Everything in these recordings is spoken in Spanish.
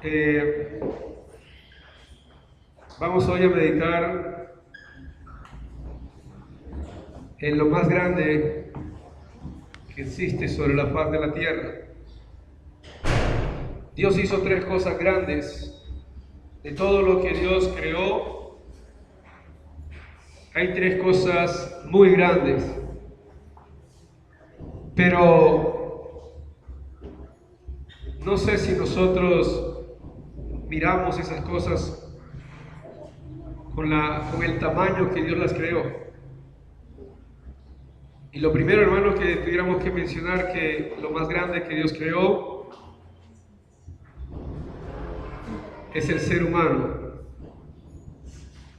Eh, Vamos hoy a meditar en lo más grande que existe sobre la faz de la tierra. Dios hizo tres cosas grandes. De todo lo que Dios creó, hay tres cosas muy grandes. Pero no sé si nosotros miramos esas cosas con el tamaño que Dios las creó. Y lo primero, hermanos, que tuviéramos que mencionar, que lo más grande que Dios creó es el ser humano,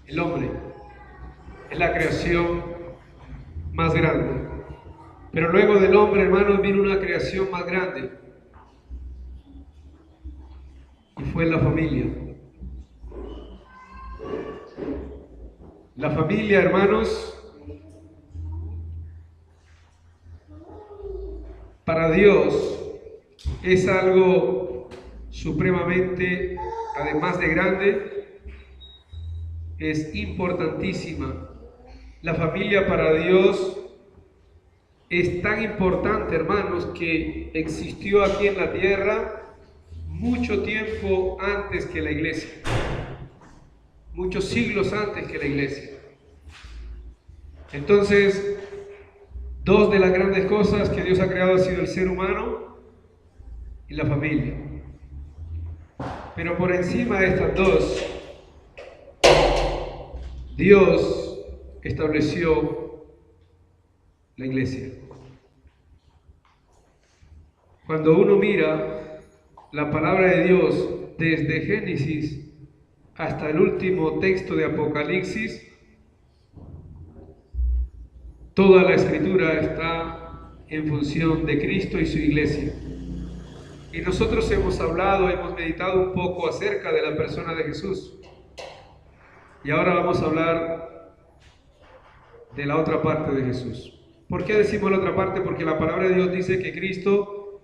el hombre. Es la creación más grande. Pero luego del hombre, hermanos, vino una creación más grande, y fue la familia. La familia, hermanos, para Dios es algo supremamente, además de grande, es importantísima. La familia para Dios es tan importante, hermanos, que existió aquí en la tierra mucho tiempo antes que la iglesia. Muchos siglos antes que la iglesia. Entonces, dos de las grandes cosas que Dios ha creado ha sido el ser humano y la familia. Pero por encima de estas dos, Dios estableció la iglesia. Cuando uno mira la palabra de Dios desde Génesis hasta el último texto de Apocalipsis, toda la escritura está en función de Cristo y su iglesia. Y nosotros hemos meditado un poco acerca de la persona de Jesús. Y ahora vamos a hablar de la otra parte de Jesús. ¿Por qué decimos la otra parte? Porque la palabra de Dios dice que Cristo,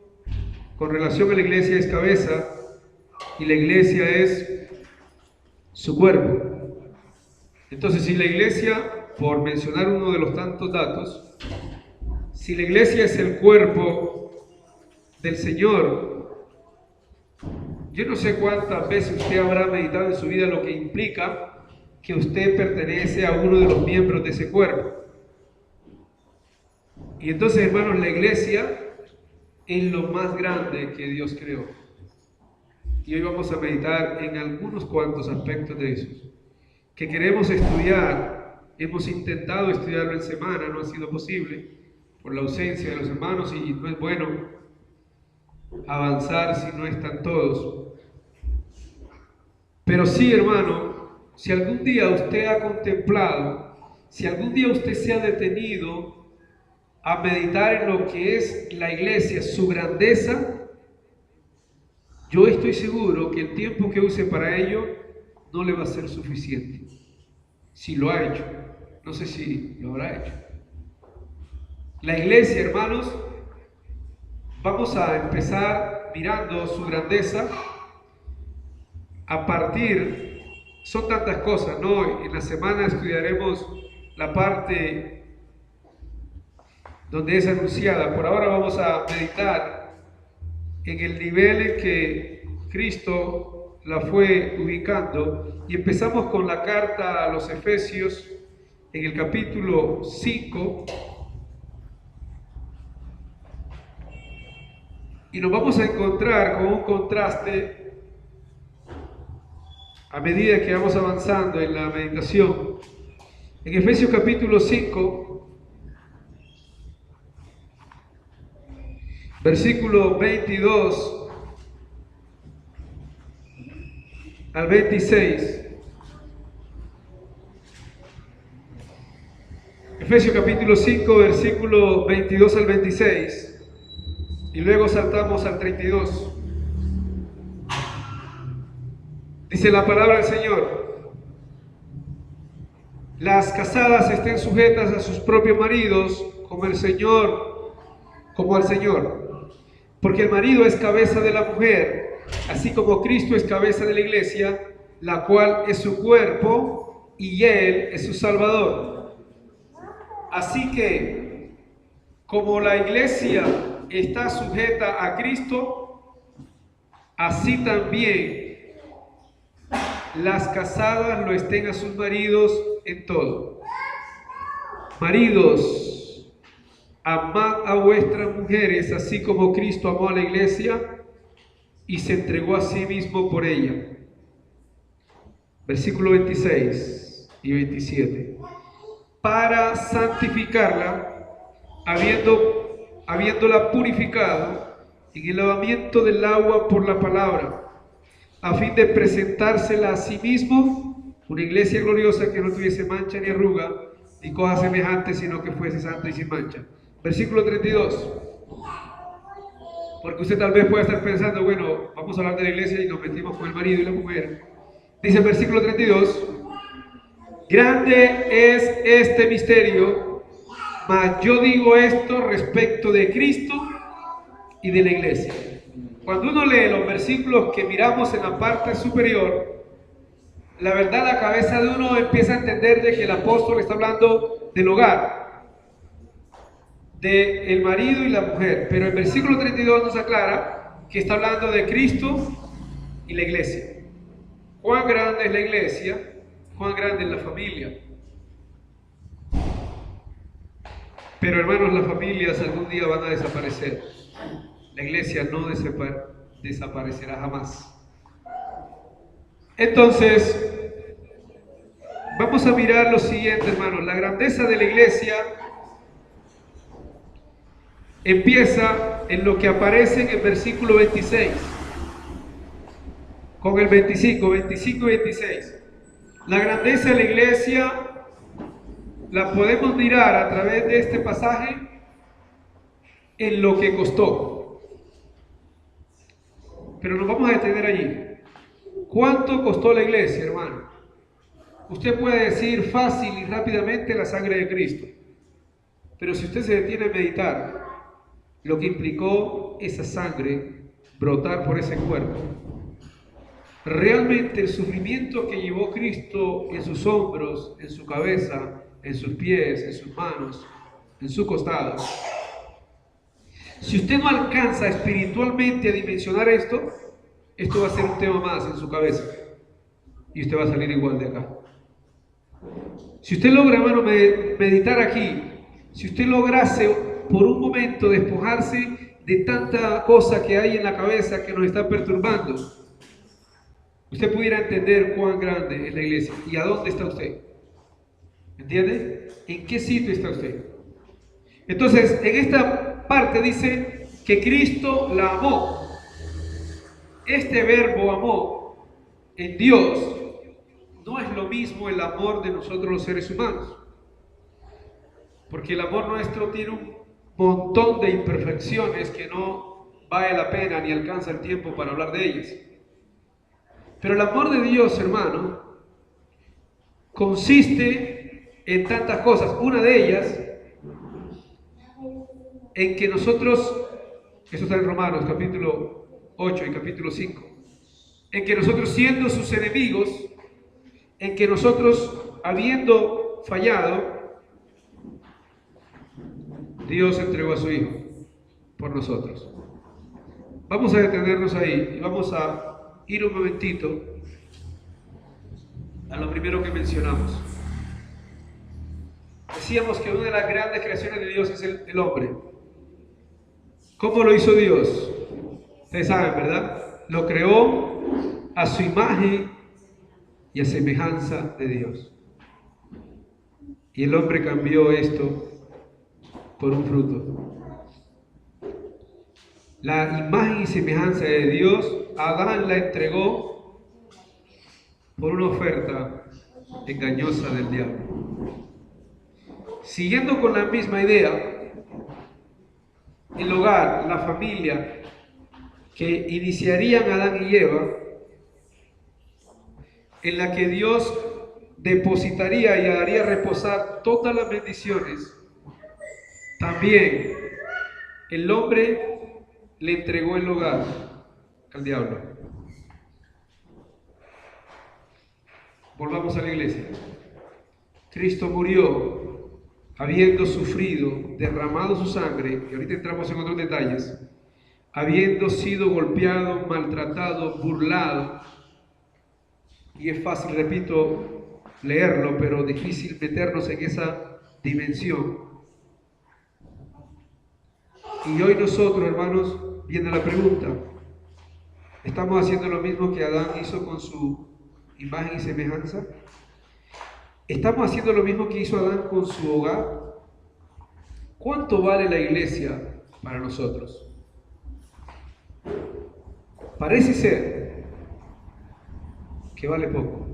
con relación a la iglesia, es cabeza y la iglesia es su cuerpo. Entonces, si la iglesia, por mencionar uno de los tantos datos, si la iglesia es el cuerpo del Señor, yo no sé cuántas veces usted habrá meditado en su vida lo que implica que usted pertenece a uno de los miembros de ese cuerpo. Y entonces, hermanos, la iglesia es lo más grande que Dios creó. Y hoy vamos a meditar en algunos cuantos aspectos de esos que queremos estudiar. Hemos intentado estudiarlo en semana, no ha sido posible por la ausencia de los hermanos, y no es bueno avanzar si no están todos. Pero sí, hermano, si algún día usted ha contemplado, si algún día usted se ha detenido a meditar en lo que es la iglesia, su grandeza, yo estoy seguro que el tiempo que use para ello no le va a ser suficiente. Si lo ha hecho, no sé si lo habrá hecho. La iglesia, hermanos, vamos a empezar mirando su grandeza a partir, son tantas cosas, ¿no? En la semana estudiaremos la parte donde es anunciada. Por ahora vamos a meditar en el nivel en que Cristo la fue ubicando, y empezamos con la carta a los Efesios en el capítulo 5, y nos vamos a encontrar con un contraste a medida que vamos avanzando en la meditación. En Efesios capítulo 5, versículo 22 al 26. Efesios capítulo 5, versículo 22 al 26. Y luego saltamos al 32. Dice la palabra del Señor: las casadas estén sujetas a sus propios maridos como al Señor. Porque el marido es cabeza de la mujer, así como Cristo es cabeza de la iglesia, la cual es su cuerpo y Él es su Salvador. Así que, como la iglesia está sujeta a Cristo, así también las casadas lo estén a sus maridos en todo. Maridos, amad a vuestras mujeres, así como Cristo amó a la iglesia y se entregó a sí mismo por ella. Versículo 26 y 27. Para santificarla, habiéndola purificado en el lavamiento del agua por la palabra, a fin de presentársela a sí mismo, una iglesia gloriosa que no tuviese mancha ni arruga, ni cosa semejante, sino que fuese santa y sin mancha. Versículo 32. Porque usted tal vez pueda estar pensando, bueno, vamos a hablar de la iglesia y nos metimos con el marido y la mujer. Dice el versículo 32, grande es este misterio, mas yo digo esto respecto de Cristo y de la iglesia. Cuando uno lee los versículos que miramos en la parte superior, la verdad la cabeza de uno empieza a entender de que el apóstol está hablando del hogar, del marido y la mujer, pero el versículo 32 nos aclara que está hablando de Cristo y la iglesia. ¿Cuán grande es la iglesia? ¿Cuán grande es la familia? Pero hermanos, las familias algún día van a desaparecer. La iglesia no desaparecerá jamás. Entonces, vamos a mirar lo siguiente, hermanos. La grandeza de la iglesia empieza en lo que aparece en el versículo 26. Con el 25 y 26. La grandeza de la iglesia la podemos mirar a través de este pasaje en lo que costó. Pero nos vamos a detener allí. ¿Cuánto costó la iglesia, hermano? Usted puede decir fácil y rápidamente la sangre de Cristo. Pero si usted se detiene a meditar lo que implicó esa sangre brotar por ese cuerpo, realmente el sufrimiento que llevó Cristo en sus hombros, en su cabeza, en sus pies, en sus manos, en su costado. Si usted no alcanza espiritualmente a dimensionar esto va a ser un tema más en su cabeza y usted va a salir igual de acá. Si usted logra, hermano, meditar aquí, si usted lograse por un momento despojarse de tanta cosa que hay en la cabeza que nos está perturbando, usted pudiera entender cuán grande es la iglesia y a dónde está usted. ¿Entiende? ¿En qué sitio está usted? Entonces, en esta parte dice que Cristo la amó. Este verbo amó en Dios no es lo mismo el amor de nosotros los seres humanos. Porque el amor nuestro tiene un montón de imperfecciones que no vale la pena ni alcanza el tiempo para hablar de ellas. Pero el amor de Dios, hermano, consiste en tantas cosas. Una de ellas, en que nosotros, esto está en Romanos capítulo 8 y capítulo 5, en que nosotros siendo sus enemigos, en que nosotros habiendo fallado, Dios entregó a su Hijo por nosotros. Vamos a detenernos ahí y vamos a ir un momentito a lo primero que mencionamos. Decíamos que una de las grandes creaciones de Dios es el hombre. ¿Cómo lo hizo Dios? Ustedes saben, ¿verdad? Lo creó a su imagen y a semejanza de Dios. Y el hombre cambió esto por un fruto. La imagen y semejanza de Dios, Adán la entregó por una oferta engañosa del diablo. Siguiendo con la misma idea, el hogar, la familia que iniciarían Adán y Eva, en la que Dios depositaría y haría reposar todas las bendiciones, también el hombre le entregó el hogar, al diablo. Volvamos a la iglesia. Cristo murió habiendo sufrido, derramado su sangre, y ahorita entramos en otros detalles, habiendo sido golpeado, maltratado, burlado, y es fácil, repito, leerlo, pero difícil meternos en esa dimensión. Y hoy nosotros, hermanos, viene la pregunta, ¿estamos haciendo lo mismo que Adán hizo con su imagen y semejanza? ¿Estamos haciendo lo mismo que hizo Adán con su hogar? ¿Cuánto vale la iglesia para nosotros? Parece ser que vale poco.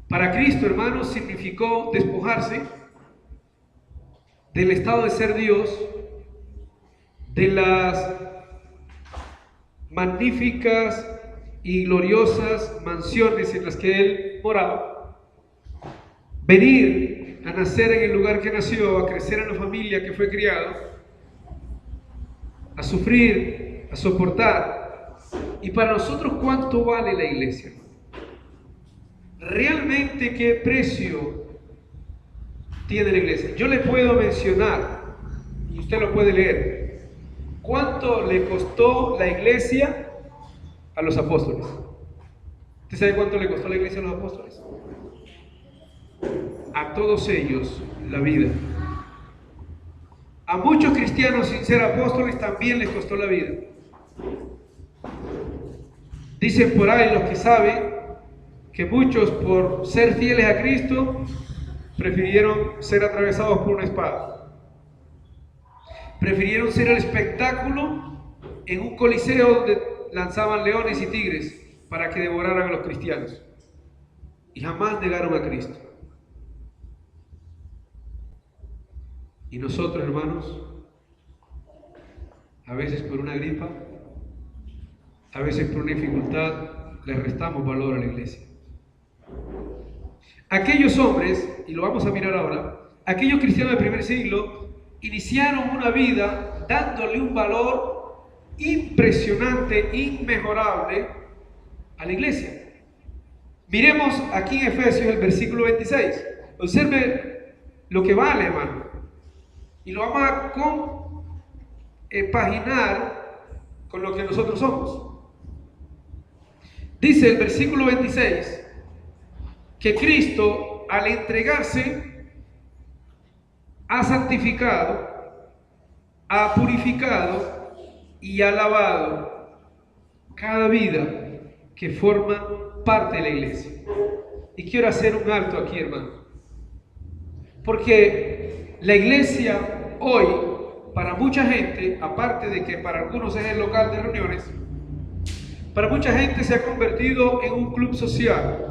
Para Cristo, hermanos, significó despojarse del estado de ser Dios, de las magníficas y gloriosas mansiones en las que Él moraba, venir a nacer en el lugar que nació, a crecer en la familia que fue criado, a sufrir, a soportar. Y para nosotros, ¿cuánto vale la iglesia? ¿Realmente qué precio tiene la iglesia? Yo le puedo mencionar, y usted lo puede leer, ¿cuánto le costó la iglesia a los apóstoles? ¿Usted sabe cuánto le costó la iglesia a los apóstoles? A todos ellos la vida. A muchos cristianos sin ser apóstoles también les costó la vida. Dicen por ahí los que saben que muchos, por ser fieles a Cristo, prefirieron ser atravesados por una espada. Prefirieron ser el espectáculo en un coliseo donde lanzaban leones y tigres para que devoraran a los cristianos. Y jamás negaron a Cristo. Y nosotros, hermanos, a veces por una gripa, a veces por una dificultad, le restamos valor a la iglesia. Aquellos hombres, y lo vamos a mirar ahora, aquellos cristianos del primer siglo iniciaron una vida dándole un valor impresionante, inmejorable a la iglesia. Miremos aquí en Efesios el versículo 26. Observe lo que vale, hermano. Y lo vamos a compaginar con lo que nosotros somos. Dice el versículo 26 que Cristo, al entregarse, ha santificado, ha purificado y ha lavado cada vida que forma parte de la iglesia. Y quiero hacer un alto aquí, hermano, porque la iglesia hoy, para mucha gente, aparte de que para algunos es el local de reuniones, para mucha gente se ha convertido en un club social.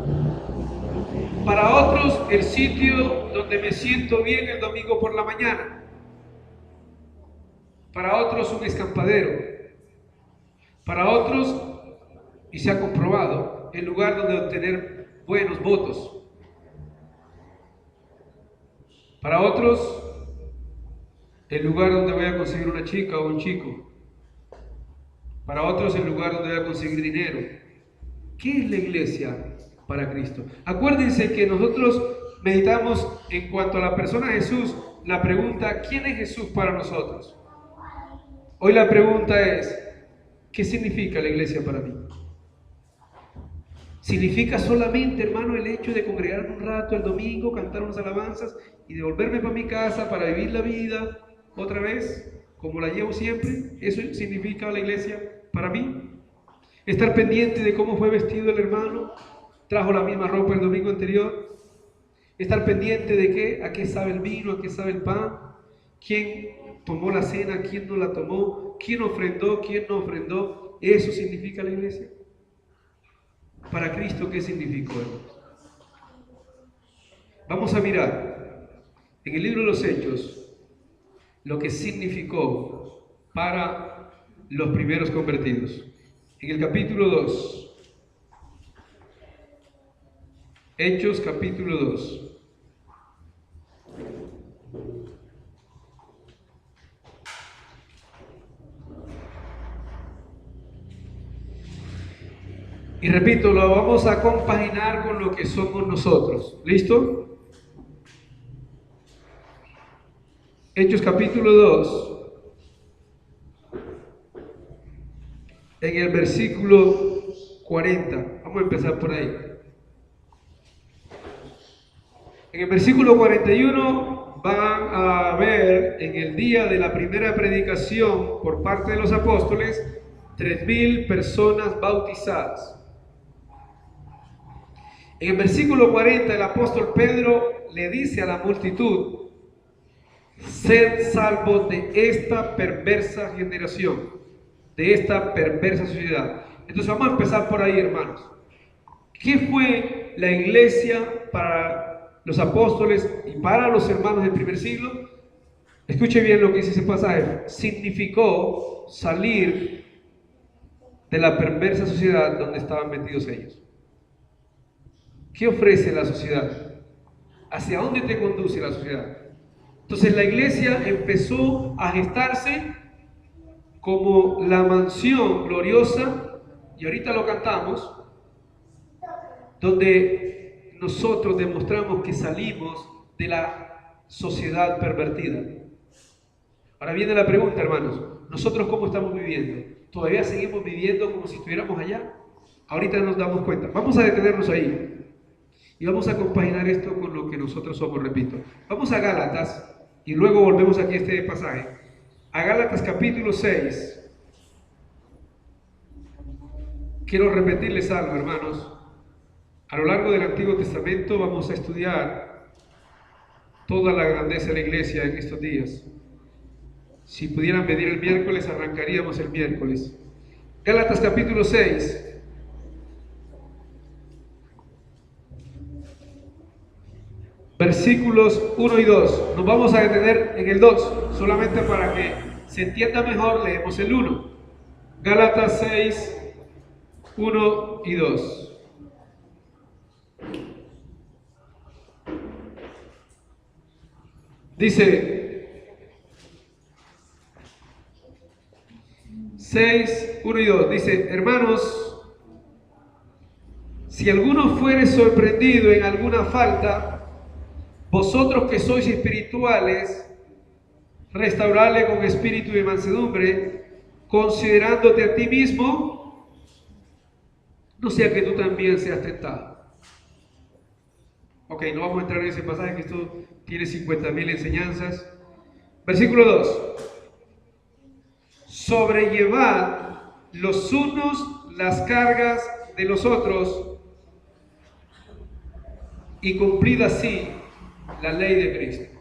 Para otros, el sitio donde me siento bien el domingo por la mañana. Para otros, un escampadero. Para otros, y se ha comprobado, el lugar donde obtener buenos votos. Para otros, el lugar donde voy a conseguir una chica o un chico. Para otros, el lugar donde voy a conseguir dinero. ¿Qué es la iglesia para Cristo? Acuérdense que nosotros meditamos en cuanto a la persona de Jesús, la pregunta, ¿quién es Jesús para nosotros? Hoy la pregunta es, ¿qué significa la iglesia para mí? ¿Significa solamente, hermano, el hecho de congregarme un rato el domingo, cantar unas alabanzas y devolverme para mi casa para vivir la vida otra vez, como la llevo siempre? ¿Eso significa la iglesia para mí? Estar pendiente de cómo fue vestido el hermano, trajo la misma ropa el domingo anterior. Estar pendiente de qué, a qué sabe el vino, a qué sabe el pan, quién tomó la cena, quién no la tomó, quién ofrendó, quién no ofrendó. ¿Eso significa la iglesia? Para Cristo, ¿qué significó, hermanos? Vamos a mirar en el libro de los Hechos lo que significó para los primeros convertidos. En el capítulo 2, Hechos capítulo 2. Y repito, lo vamos a compaginar con lo que somos nosotros. ¿Listo? Hechos capítulo 2. En el versículo 40. Vamos a empezar por ahí. En el versículo 41 van a ver en el día de la primera predicación por parte de los apóstoles 3,000 personas bautizadas. En el versículo 40 el apóstol Pedro le dice a la multitud: sed salvos de esta perversa generación, de esta perversa sociedad. Entonces vamos a empezar por ahí, hermanos. ¿Qué fue la iglesia para los apóstoles y para los hermanos del primer siglo? Escuche bien lo que dice ese pasaje. Significó salir de la perversa sociedad donde estaban metidos ellos. ¿Qué ofrece la sociedad? ¿Hacia dónde te conduce la sociedad? Entonces la iglesia empezó a gestarse como la mansión gloriosa, y ahorita lo cantamos, donde nosotros demostramos que salimos de la sociedad pervertida. Ahora viene la pregunta, hermanos, ¿nosotros cómo estamos viviendo? ¿Todavía seguimos viviendo como si estuviéramos allá? Ahorita nos damos cuenta. Vamos a detenernos ahí y vamos a compaginar esto con lo que nosotros somos, repito. Vamos a Gálatas y luego volvemos aquí a este pasaje. A Gálatas capítulo 6. Quiero repetirles algo, hermanos. A lo largo del Antiguo Testamento vamos a estudiar toda la grandeza de la iglesia en estos días. Si pudieran venir el miércoles, arrancaríamos el miércoles. Gálatas capítulo 6. Versículos 1 y 2. Nos vamos a detener en el 2, solamente para que se entienda mejor, leemos el 1. Gálatas 6, 1 y 2. Dice 6, 1 y 2. Dice: hermanos, si alguno fuere sorprendido en alguna falta, vosotros que sois espirituales, restaurarle con espíritu de mansedumbre, considerándote a ti mismo, no sea que tú también seas tentado. Ok, no vamos a entrar en ese pasaje, que esto tiene 50,000 enseñanzas. Versículo 2. Sobrellevad los unos las cargas de los otros y cumplid así la ley de Cristo.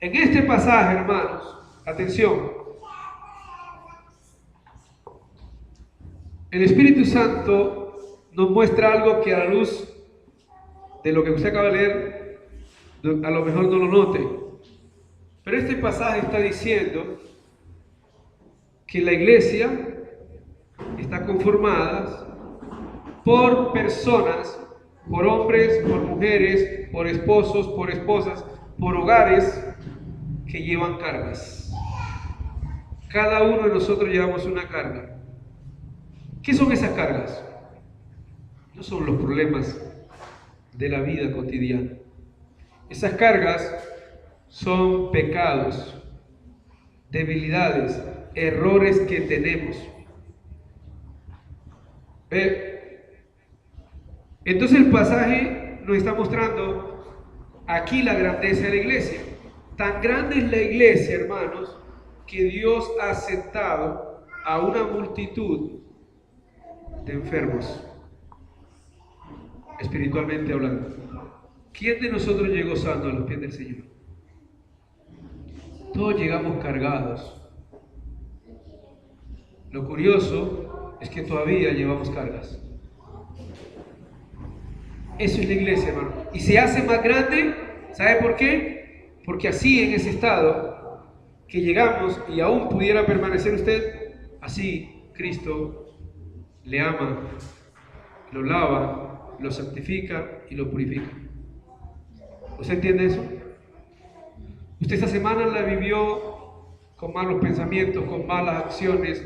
En este pasaje, hermanos, atención, el Espíritu Santo nos muestra algo que a la luz de lo que usted acaba de leer, a lo mejor no lo note. Pero este pasaje está diciendo que la iglesia está conformada por personas, por hombres, por mujeres, por esposos, por esposas, por hogares que llevan cargas. Cada uno de nosotros llevamos una carga. ¿Qué son esas cargas? No son los problemas de la vida cotidiana. Esas cargas son pecados, debilidades, errores que tenemos. Entonces el pasaje nos está mostrando aquí la grandeza de la iglesia. Tan grande es la iglesia, hermanos, que Dios ha aceptado a una multitud de enfermos, espiritualmente hablando. ¿Quién de nosotros llegó sano a los pies del Señor? Todos llegamos cargados. Lo curioso es que todavía llevamos cargas. Eso es la iglesia, hermano. Y se hace más grande, ¿sabe por qué? Porque así, en ese estado que llegamos y aún pudiera permanecer usted, así Cristo le ama, lo lava, lo santifica y lo purifica. ¿Usted entiende eso? Usted esta semana la vivió con malos pensamientos, con malas acciones,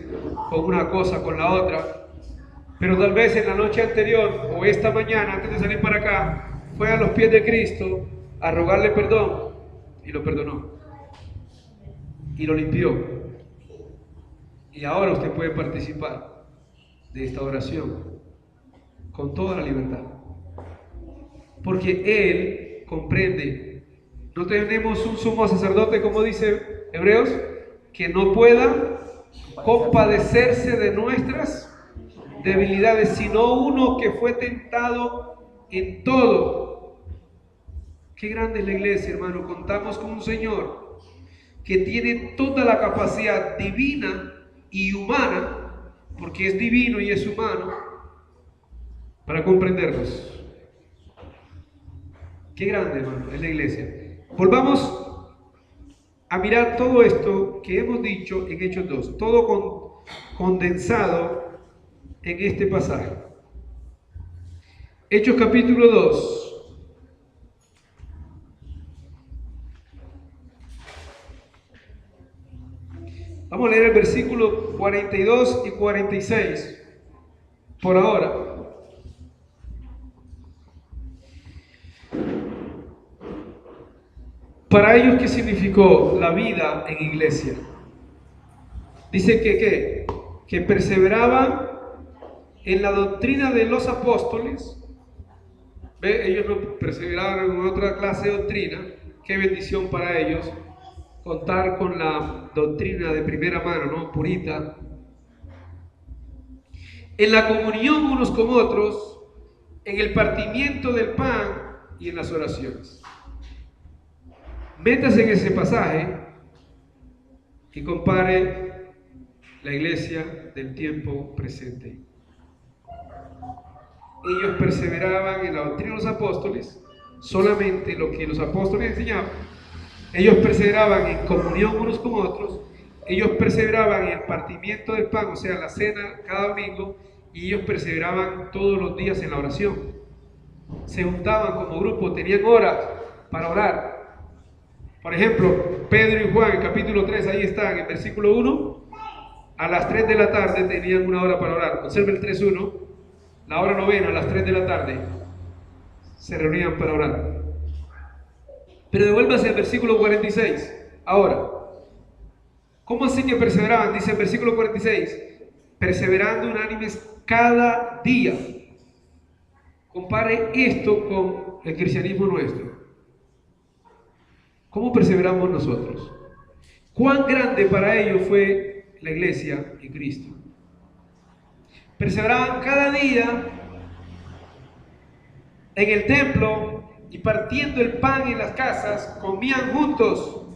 con una cosa, con la otra. pero tal vez en la noche anterior o esta mañana, antes de salir para acá, fue a los pies de Cristo a rogarle perdón y lo perdonó y lo limpió. Y ahora usted puede participar de esta oración con toda la libertad, porque Él comprende. No tenemos un sumo sacerdote, como dice Hebreos, que no pueda compadecerse de nuestras debilidades, sino uno que fue tentado en todo. Qué grande es la iglesia, hermano. Contamos con un Señor que tiene toda la capacidad divina y humana, porque es divino y es humano, para comprendernos. Qué grande, hermano, es la iglesia. Volvamos a mirar todo esto que hemos dicho en Hechos 2, todo condensado en este pasaje. Hechos capítulo 2. Vamos a leer el versículo 42 y 46 por ahora. Para ellos, ¿qué significó la vida en iglesia? Dice que perseveraban en la doctrina de los apóstoles. ¿Ve? Ellos no perseveraban en otra clase de doctrina. Qué bendición para ellos contar con la doctrina de primera mano, ¿no? Purita. En la comunión unos con otros, en el partimiento del pan y en las oraciones. Métase en ese pasaje y compare la iglesia del tiempo presente. Ellos perseveraban en la doctrina de los apóstoles, solamente lo que los apóstoles enseñaban. Ellos perseveraban en comunión unos con otros. Ellos perseveraban en el partimiento del pan, o sea, la cena cada domingo. Y ellos perseveraban todos los días en la oración. Se juntaban como grupo, tenían horas para orar. Por ejemplo, Pedro y Juan, en capítulo 3, ahí están, en versículo 1, a las 3 de la tarde tenían una hora para orar. Observe el 3:1, la hora novena, a las 3 de la tarde, se reunían para orar. Pero devuélvase al versículo 46, ahora. ¿Cómo así que perseveraban? Dice el versículo 46, perseverando unánimes cada día. Compare esto con el cristianismo nuestro. ¿Cómo perseveramos nosotros? ¿Cuán grande para ellos fue la iglesia y Cristo? Perseveraban cada día en el templo y partiendo el pan en las casas, comían juntos.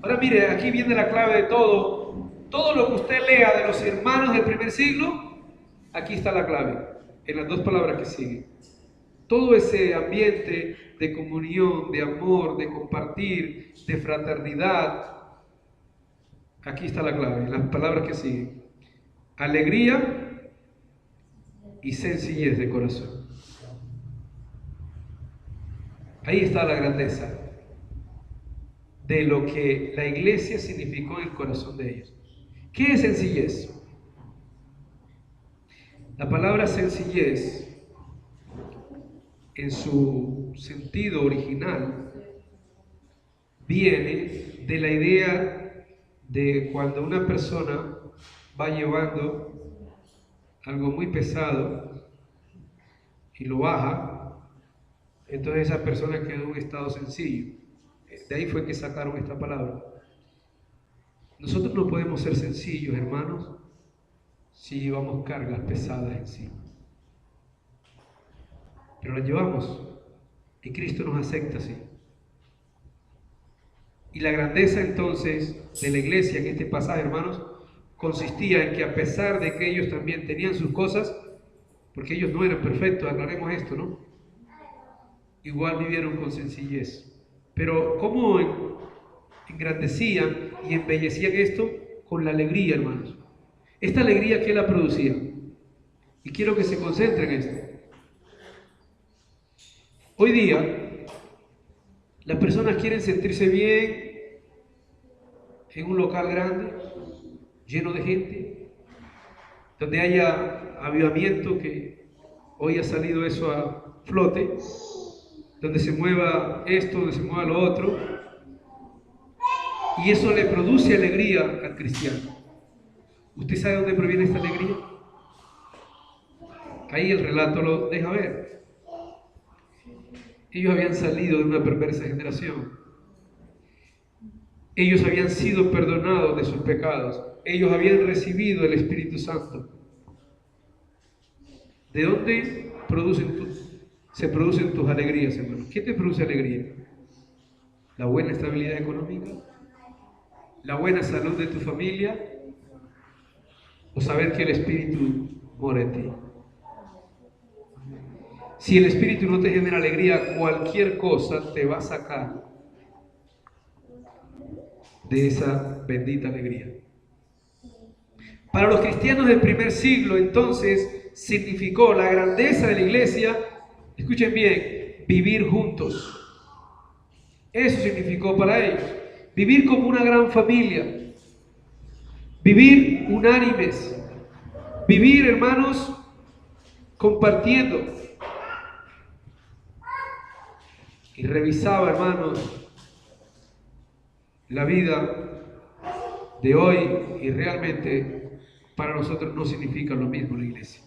Ahora mire, aquí viene la clave de todo. Todo lo que usted lea de los hermanos del primer siglo, aquí está la clave, en las dos palabras que siguen. Todo ese ambiente de comunión, de amor, de compartir, de fraternidad, aquí está la clave, en las palabras que siguen. Alegría y sencillez de corazón. Ahí está la grandeza de lo que la iglesia significó en el corazón de ellos. ¿Qué es sencillez? La palabra sencillez, en su sentido original, viene de la idea de cuando una persona va llevando algo muy pesado y lo baja, entonces esa persona queda en un estado sencillo. De ahí fue que sacaron esta palabra. Nosotros no podemos ser sencillos, hermanos, si llevamos cargas pesadas encima. Pero las llevamos y Cristo nos acepta así. Y la grandeza entonces de la iglesia en este pasaje, hermanos, consistía en que a pesar de que ellos también tenían sus cosas, porque ellos no eran perfectos, aclaremos esto, ¿no? Igual vivieron con sencillez. Pero ¿cómo engrandecían y embellecían esto? Con la alegría, hermanos. Esta alegría, ¿qué la producía? Y quiero que se concentren en esto. Hoy día, las personas quieren sentirse bien en un local grande, lleno de gente, donde haya avivamiento, que hoy ha salido eso a flote, donde se mueva esto, donde se mueva lo otro, y eso le produce alegría al cristiano. ¿Usted sabe dónde proviene esta alegría? Ahí el relato lo deja ver. Ellos habían salido de una perversa generación. Ellos habían sido perdonados de sus pecados. Ellos habían recibido el Espíritu Santo. ¿De dónde se producen tus alegrías, hermano? ¿Qué te produce alegría? ¿La buena estabilidad económica? ¿La buena salud de tu familia? ¿O saber que el Espíritu mora en ti? Si el Espíritu no te genera alegría, cualquier cosa te va a sacar de esa bendita alegría. Para los cristianos del primer siglo, entonces, significó la grandeza de la iglesia, escuchen bien, vivir juntos. Eso significó para ellos. Vivir como una gran familia. Vivir unánimes. Vivir, hermanos, compartiendo. Y revisaba, hermanos, la vida de hoy, y realmente para nosotros no significa lo mismo la iglesia.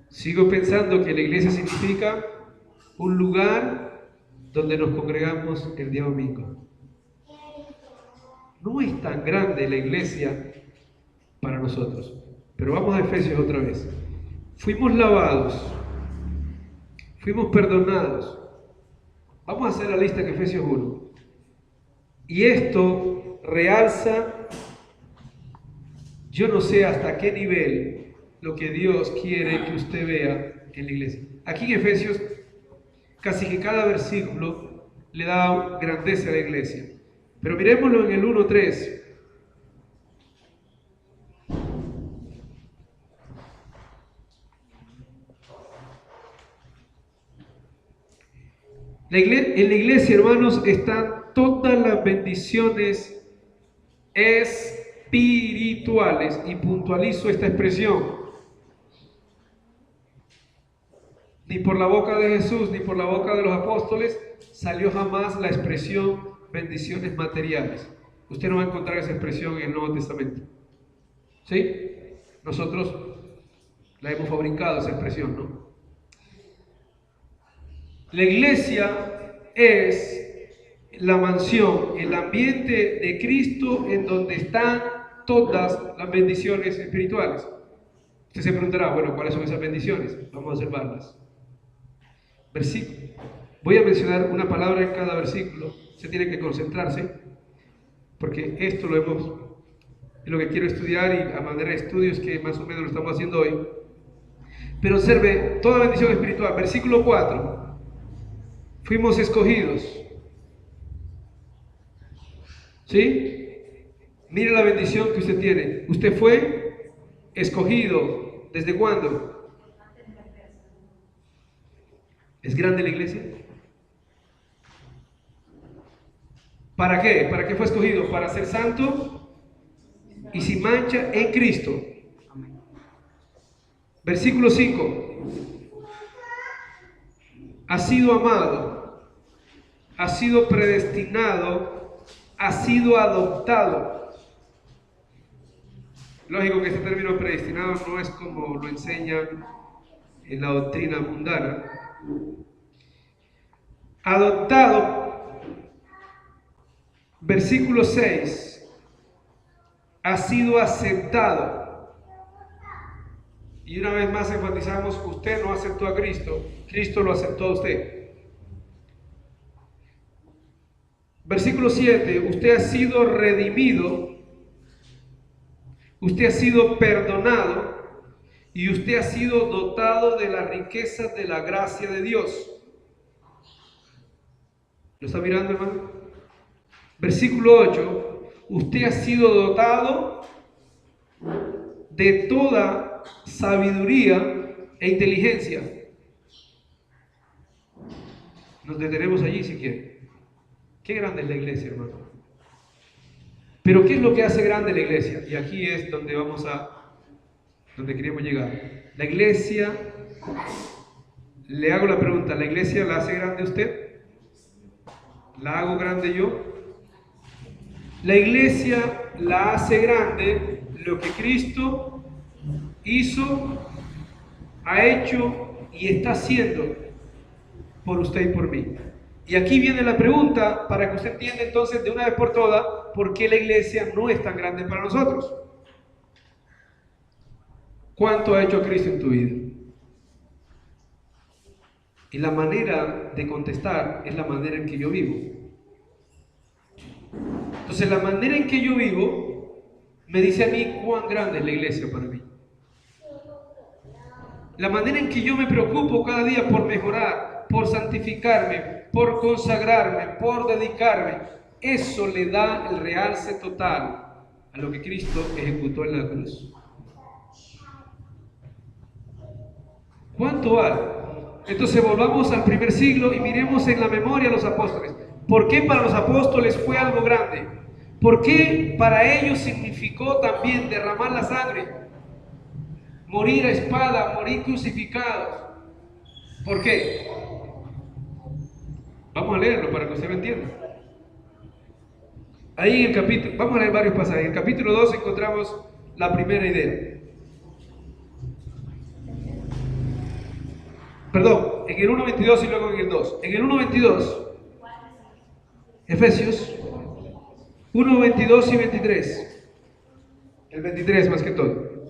Sigo pensando que la iglesia significa un lugar donde nos congregamos el día domingo. No es tan grande la iglesia para nosotros, pero vamos a Efesios otra vez. Fuimos lavados, fuimos perdonados. Vamos a hacer la lista en Efesios 1. Y esto realza, yo no sé hasta qué nivel, lo que Dios quiere que usted vea en la iglesia. Aquí en Efesios, casi que cada versículo le da grandeza a la iglesia. Pero miremoslo en el 1:3. En la iglesia, hermanos, están todas las bendiciones espirituales, y puntualizo esta expresión. Ni por la boca de Jesús, ni por la boca de los apóstoles, salió jamás la expresión bendiciones materiales. Usted no va a encontrar esa expresión en el Nuevo Testamento. ¿Sí? Nosotros la hemos fabricado, esa expresión, ¿no? La iglesia es la mansión, el ambiente de Cristo en donde están todas las bendiciones espirituales. Usted se preguntará, bueno, ¿cuáles son esas bendiciones? Vamos a observarlas. Voy a mencionar una palabra en cada versículo. Se tiene que concentrarse, porque esto es lo que quiero estudiar, y a manera de estudios que más o menos lo estamos haciendo hoy. Pero observe, toda bendición espiritual. Versículo 4. Fuimos escogidos. ¿Sí? Mire la bendición que usted tiene. Usted fue escogido. ¿Desde cuándo? ¿Es grande la iglesia? ¿Para qué? ¿Para qué fue escogido? Para ser santo y sin mancha en Cristo. Versículo 5. Ha sido amado, ha sido predestinado, ha sido adoptado. Lógico que este término predestinado no es como lo enseñan en la doctrina mundana. Adoptado, versículo 6, ha sido aceptado. Y una vez más enfatizamos, usted no aceptó a Cristo, Cristo lo aceptó a usted. Versículo 7, usted ha sido redimido, usted ha sido perdonado y usted ha sido dotado de las riquezas de la gracia de Dios. ¿Lo está mirando, hermano? Versículo 8, usted ha sido dotado de toda sabiduría e inteligencia. Nos detenemos allí si quiere. Qué grande es la iglesia, hermano. Pero ¿qué es lo que hace grande la iglesia? Y aquí es donde donde queremos llegar. La iglesia, le hago la pregunta, ¿la iglesia la hace grande usted? ¿La hago grande yo? La iglesia la hace grande lo que Cristo hizo, ha hecho y está haciendo por usted y por mí. Y aquí viene la pregunta para que usted entienda entonces de una vez por todas por qué la iglesia no es tan grande para nosotros. ¿Cuánto ha hecho Cristo en tu vida? Y la manera de contestar es la manera en que yo vivo. Entonces la manera en que yo vivo me dice a mí cuán grande es la iglesia para mí. La manera en que yo me preocupo cada día por mejorar, por santificarme, por consagrarme, por dedicarme, eso le da el realce total a lo que Cristo ejecutó en la cruz. ¿Cuánto vale? Entonces volvamos al primer siglo y miremos en la memoria a los apóstoles. ¿Por qué para los apóstoles fue algo grande? ¿Por qué para ellos significó también derramar la sangre? Morir a espada, morir crucificados. ¿Por qué? Vamos a leerlo para que usted lo entienda. Ahí en el capítulo, vamos a leer varios pasajes. En el capítulo 2 encontramos la primera idea. Perdón, en el 1.22 y luego en el 2. En el 1.22, Efesios 1.22 y 23. El 23 más que todo.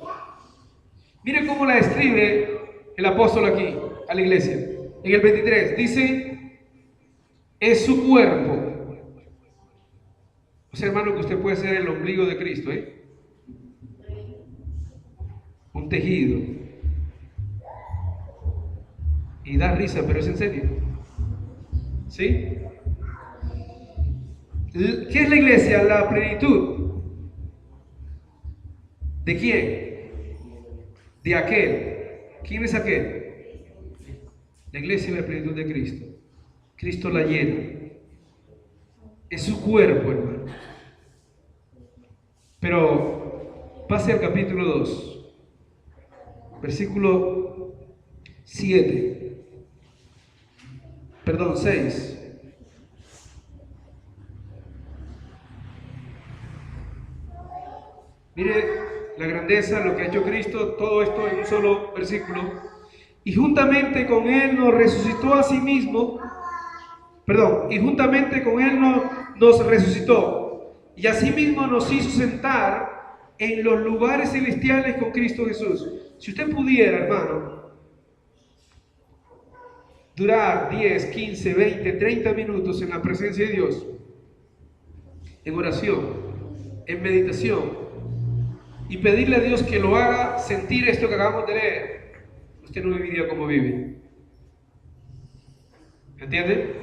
Mire cómo la describe el apóstol aquí a la iglesia. En el 23 dice, es su cuerpo. O sea, hermano, que usted puede ser el ombligo de Cristo, ¿eh? Un tejido. Y da risa, pero es en serio. ¿Sí? ¿Qué es la iglesia? La plenitud. ¿De quién? De aquel. ¿Quién es aquel? La iglesia es la plenitud de Cristo. Cristo la llena. Es su cuerpo, hermano. Pero pase al capítulo 2, versículo 7. Perdón, 6. Mire la grandeza, lo que ha hecho Cristo, todo esto en un solo versículo. Y juntamente con Él nos resucitó a sí mismo. Perdón, y juntamente con Él nos resucitó. Y asimismo nos hizo sentar en los lugares celestiales con Cristo Jesús. Si usted pudiera, hermano, durar 10, 15, 20, 30 minutos en la presencia de Dios, en oración, en meditación, y pedirle a Dios que lo haga sentir esto que acabamos de leer, usted no viviría como vive. ¿Entiende?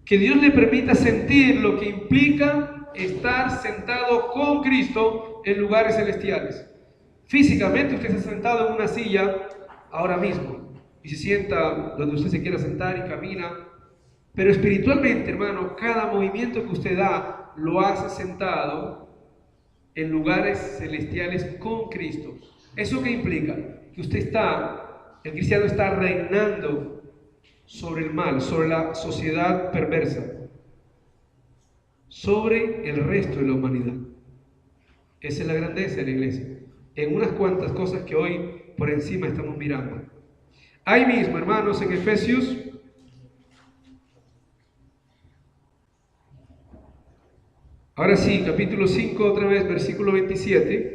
Que Dios le permita sentir lo que implica estar sentado con Cristo en lugares celestiales. Físicamente usted está sentado en una silla ahora mismo y se sienta donde usted se quiera sentar y camina, pero espiritualmente, hermano, cada movimiento que usted da lo hace sentado en lugares celestiales con Cristo. ¿Eso qué implica? Que el cristiano está reinando sobre el mal, sobre la sociedad perversa, sobre el resto de la humanidad. Esa es la grandeza de la iglesia, en unas cuantas cosas que hoy por encima estamos mirando. Ahí mismo, hermanos, en Efesios, ahora sí, capítulo 5, otra vez, versículo 27.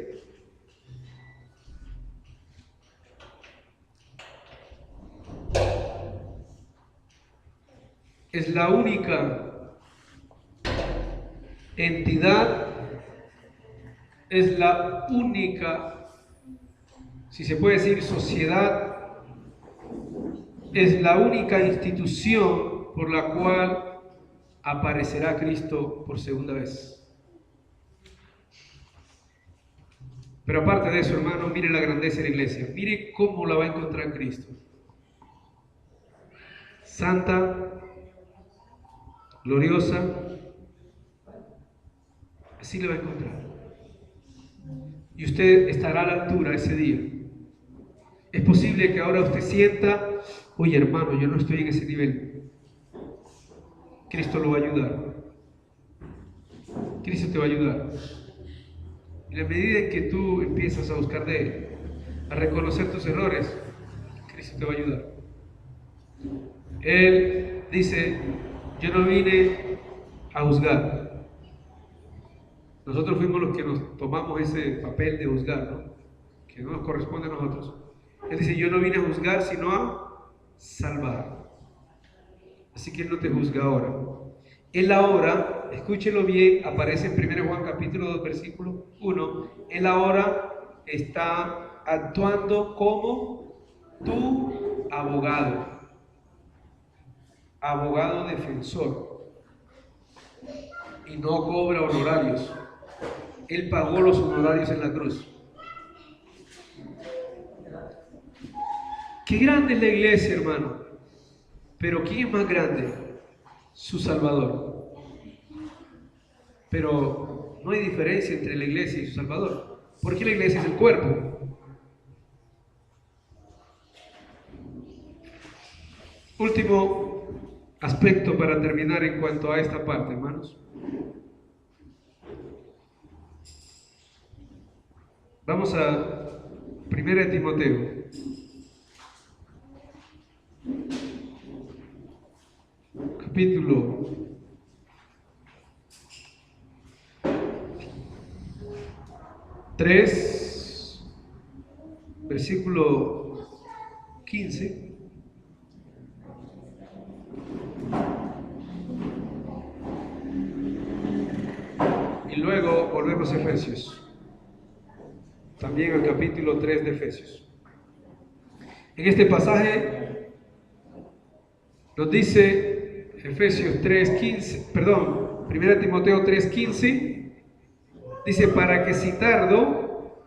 Es la única entidad, es la única, si se puede decir, sociedad, es la única institución por la cual aparecerá Cristo por segunda vez. Pero aparte de eso, hermano, mire la grandeza de la iglesia, mire cómo la va a encontrar Cristo. Santa, gloriosa, Así le va a encontrar. Y usted estará a la altura ese día. Es posible que ahora usted sienta, oye hermano, yo no estoy en ese nivel. Cristo lo va a ayudar. Cristo te va a ayudar. Y en la medida en que tú empiezas a buscar de Él, a reconocer tus errores, Cristo te va a ayudar. Él dice, yo no vine a juzgar. Nosotros fuimos los que nos tomamos ese papel de juzgar, ¿no? Que no nos corresponde a nosotros. Él dice, yo no vine a juzgar, sino a salvar. Así que Él no te juzga ahora. Él ahora, escúchelo bien, aparece en 1 Juan capítulo 2, versículo 1. Él ahora está actuando como tu abogado. Abogado defensor. Y no cobra honorarios. Él pagó los honorarios en la cruz. Qué grande es la iglesia, hermano. Pero ¿quién es más grande? Su Salvador. Pero no hay diferencia entre la iglesia y su Salvador. Porque la iglesia es el cuerpo. Último aspecto para terminar en cuanto a esta parte, hermanos. Vamos a 1 Timoteo. Capítulo 3, versículo 15. Y luego volvemos a Efesios. También al capítulo 3 de Efesios. En este pasaje nos dice Efesios 3:15, perdón, 1 Timoteo 3:15, dice, para que si tardo,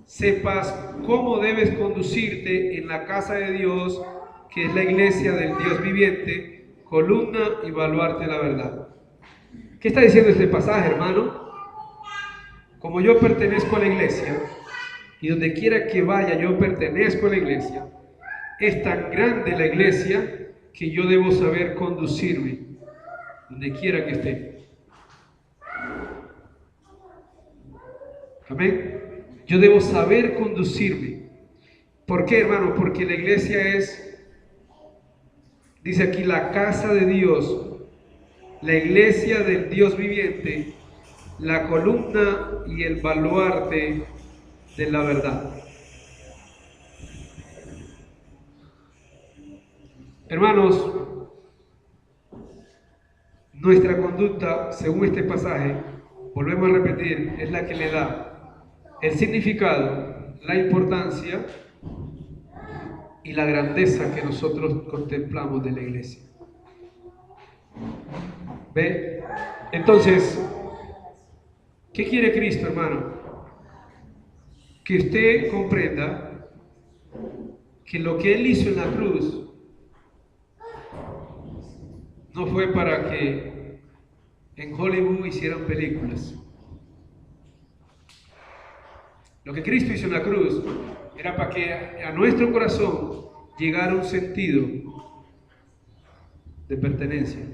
sepas cómo debes conducirte en la casa de Dios, que es la iglesia del Dios viviente, columna y baluarte de la verdad. ¿Qué está diciendo este pasaje, hermano? Como yo pertenezco a la iglesia, y donde quiera que vaya yo pertenezco a la iglesia, es tan grande la iglesia que yo debo saber conducirme donde quiera que esté. Amén. Yo debo saber conducirme. ¿Por qué, hermano? Porque la iglesia es, dice aquí, la casa de Dios, la iglesia del Dios viviente, la columna y el baluarte de la verdad. Hermanos, nuestra conducta, según este pasaje, volvemos a repetir, es la que le da el significado, la importancia y la grandeza que nosotros contemplamos de la iglesia. ¿Ve? Entonces, ¿qué quiere Cristo, hermano? Que usted comprenda que lo que Él hizo en la cruz no fue para que en Hollywood hicieran películas. Lo que Cristo hizo en la cruz era para que a nuestro corazón llegara un sentido de pertenencia,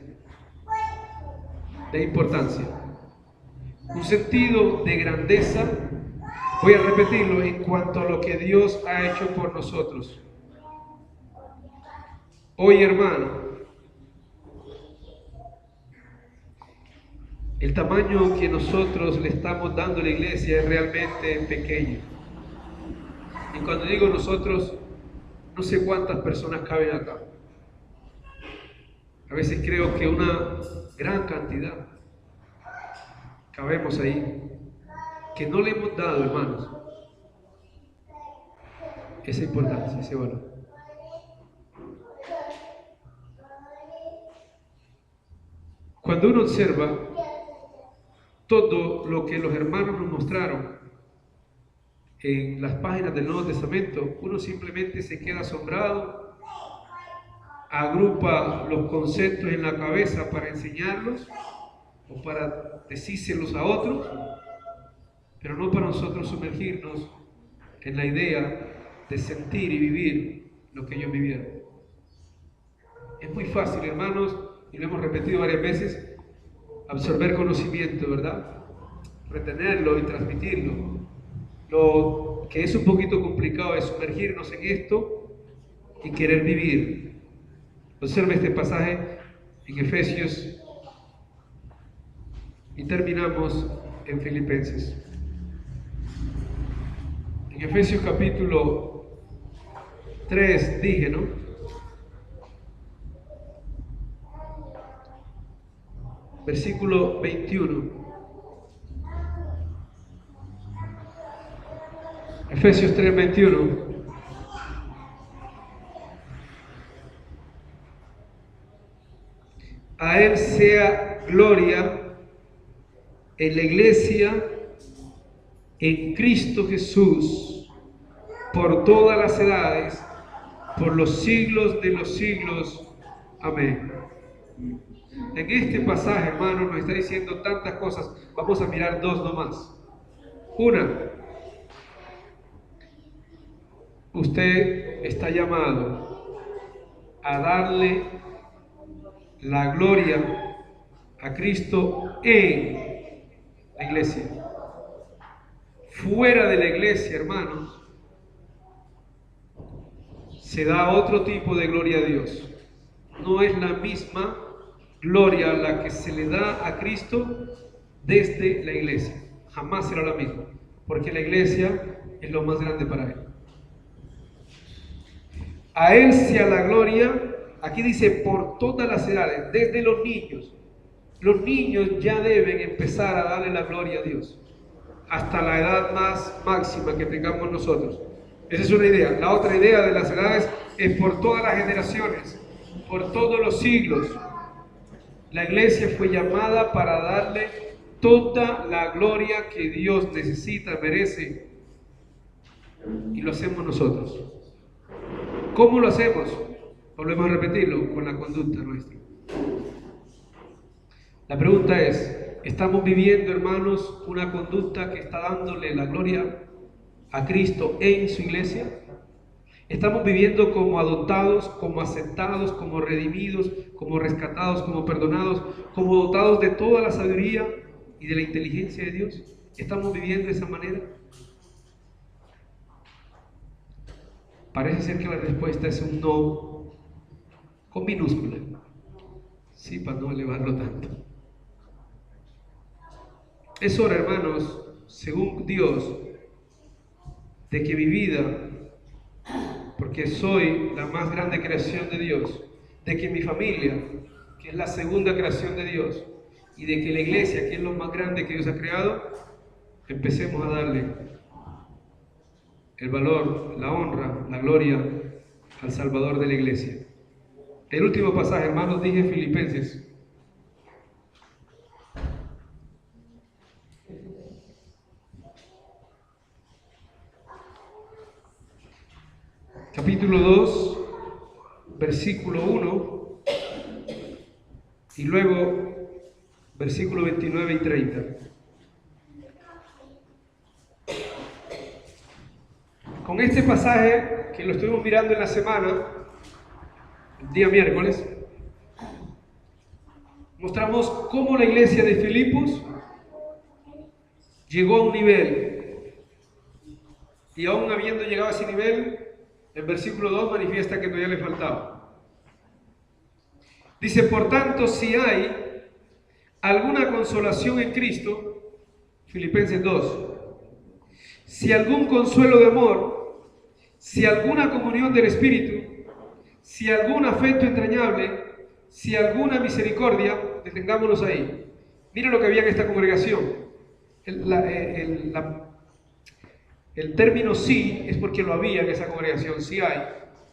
de importancia, un sentido de grandeza. Voy a repetirlo en cuanto a lo que Dios ha hecho por nosotros. Hoy, hermano, el tamaño que nosotros le estamos dando a la iglesia es realmente pequeño. Y cuando digo nosotros, no sé cuántas personas caben acá. A veces creo que una gran cantidad cabemos ahí, que no le hemos dado, hermanos, esa importancia, ese valor. Cuando uno observa todo lo que los hermanos nos mostraron en las páginas del Nuevo Testamento, uno simplemente se queda asombrado, agrupa los conceptos en la cabeza para enseñarlos o para decírselos a otros, pero no para nosotros sumergirnos en la idea de sentir y vivir lo que ellos vivieron. Es muy fácil, hermanos, y lo hemos repetido varias veces, absorber conocimiento, ¿verdad? Retenerlo y transmitirlo. Lo que es un poquito complicado es sumergirnos en esto y querer vivir. Observe este pasaje en Efesios y terminamos en Filipenses. En Efesios capítulo 3 dije, ¿no? Versículo 21. Efesios 3, 21. A Él sea gloria en la iglesia, en Cristo Jesús, por todas las edades, por los siglos de los siglos. Amén. En este pasaje, hermano, nos está diciendo tantas cosas. Vamos a mirar dos nomás. Una, usted está llamado a darle la gloria a Cristo en la iglesia. Fuera de la iglesia, hermanos, se da otro tipo de gloria a Dios. No es la misma gloria la que se le da a Cristo desde la iglesia. Jamás será la misma, porque la iglesia es lo más grande para Él. A Él sea la gloria, aquí dice por todas las edades, desde los niños. Los niños ya deben empezar a darle la gloria a Dios, hasta la edad más máxima que tengamos nosotros. Esa es una idea. La otra idea de las edades es por todas las generaciones, por todos los siglos. La iglesia fue llamada para darle toda la gloria que Dios necesita, merece, y lo hacemos nosotros. ¿Cómo lo hacemos? Volvemos a repetirlo, con la conducta nuestra. La pregunta es, ¿estamos viviendo, hermanos, una conducta que está dándole la gloria a Cristo en su iglesia? ¿Estamos viviendo como adoptados, como aceptados, como redimidos, como rescatados, como perdonados, como dotados de toda la sabiduría y de la inteligencia de Dios? ¿Estamos viviendo de esa manera? Parece ser que la respuesta es un no con minúscula. Sí, para no elevarlo tanto. Es hora, hermanos, según Dios, de que mi vida, porque soy la más grande creación de Dios, de que mi familia, que es la segunda creación de Dios, y de que la iglesia, que es lo más grande que Dios ha creado, empecemos a darle el valor, la honra, la gloria al Salvador de la iglesia. El último pasaje, hermanos, dije Filipenses. Capítulo 2, versículo 1 y luego versículo 29 y 30. Con este pasaje que lo estuvimos mirando en la semana, el día miércoles, mostramos cómo la iglesia de Filipos llegó a un nivel, y aún habiendo llegado a ese nivel, el versículo 2 manifiesta que todavía le faltaba. Dice, por tanto, si hay alguna consolación en Cristo, Filipenses 2, si algún consuelo de amor, si alguna comunión del Espíritu, si algún afecto entrañable, si alguna misericordia, detengámonos ahí. Mira lo que había en esta congregación. El término sí es porque lo había en esa congregación, sí hay.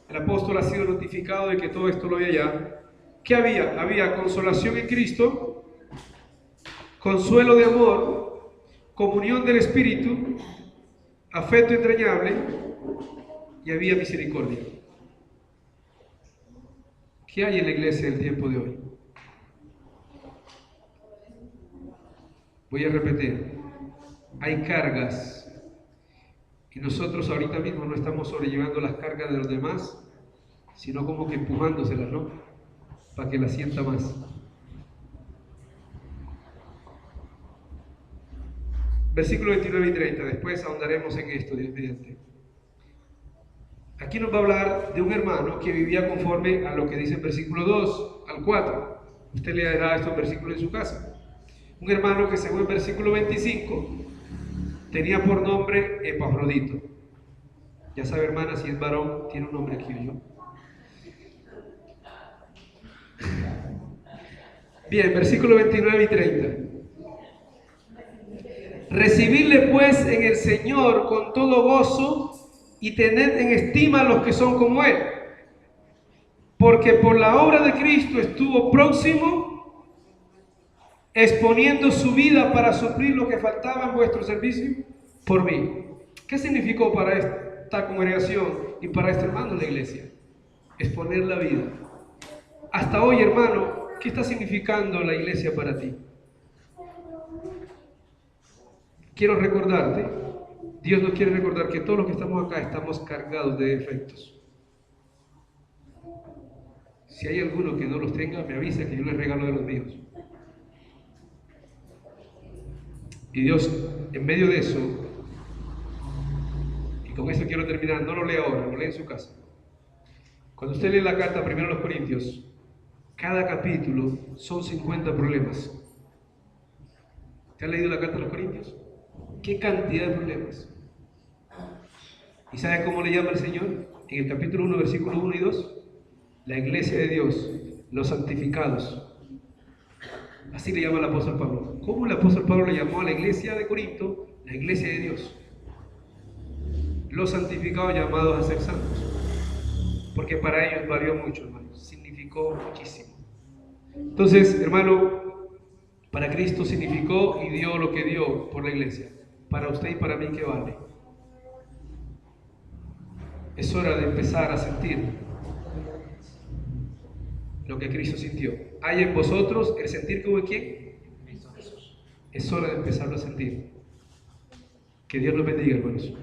El apóstol ha sido notificado de que todo esto lo había ya. ¿Qué había? Había consolación en Cristo, consuelo de amor, comunión del Espíritu, afecto entrañable y había misericordia. ¿Qué hay en la iglesia del tiempo de hoy? Voy a repetir, hay cargas y nosotros ahorita mismo no estamos sobrellevando las cargas de los demás, sino como que empujándoselas, ¿no? Para que las sienta más. Versículo 29 y 30, después ahondaremos en esto, Dios mediante. Aquí nos va a hablar de un hermano que vivía conforme a lo que dice el versículo 2 al 4. Usted leerá estos versículos en su casa. Un hermano que según el versículo 25 tenía por nombre Epafrodito. Ya sabe, hermana, si es varón, tiene un nombre aquí o yo. Bien, versículo 29 y 30. Recibidle pues en el Señor con todo gozo y tened en estima a los que son como Él, porque por la obra de Cristo estuvo próximo, exponiendo su vida para suplir lo que faltaba en vuestro servicio por mí. ¿Qué significó para esta congregación y para este hermano en la iglesia? Exponer la vida. Hasta hoy, hermano, ¿qué está significando la iglesia para ti? Quiero recordarte, Dios nos quiere recordar que todos los que estamos acá estamos cargados de defectos. Si hay alguno que no los tenga, me avisa que yo les regalo de los míos. Y Dios, en medio de eso, y con eso quiero terminar, no lo lea ahora, lo lee en su casa. Cuando usted lee la carta primero a los Corintios, cada capítulo son 50 problemas. ¿Te has leído la carta a los Corintios? ¿Qué cantidad de problemas? ¿Y sabe cómo le llama el Señor? En el capítulo 1, versículo 1 y 2, la iglesia de Dios, los santificados. Así le llama el apóstol Pablo. ¿Cómo el apóstol Pablo le llamó a la iglesia de Corinto? La iglesia de Dios. Los santificados llamados a ser santos. Porque para ellos valió mucho, hermanos. Significó muchísimo. Entonces, hermano, para Cristo significó y dio lo que dio por la iglesia. Para usted y para mí, ¿qué vale? Es hora de empezar a sentir lo que Cristo sintió. ¿Hay en vosotros el sentir como en quién? Es hora de empezarlo a sentir. Que Dios los bendiga, hermanos.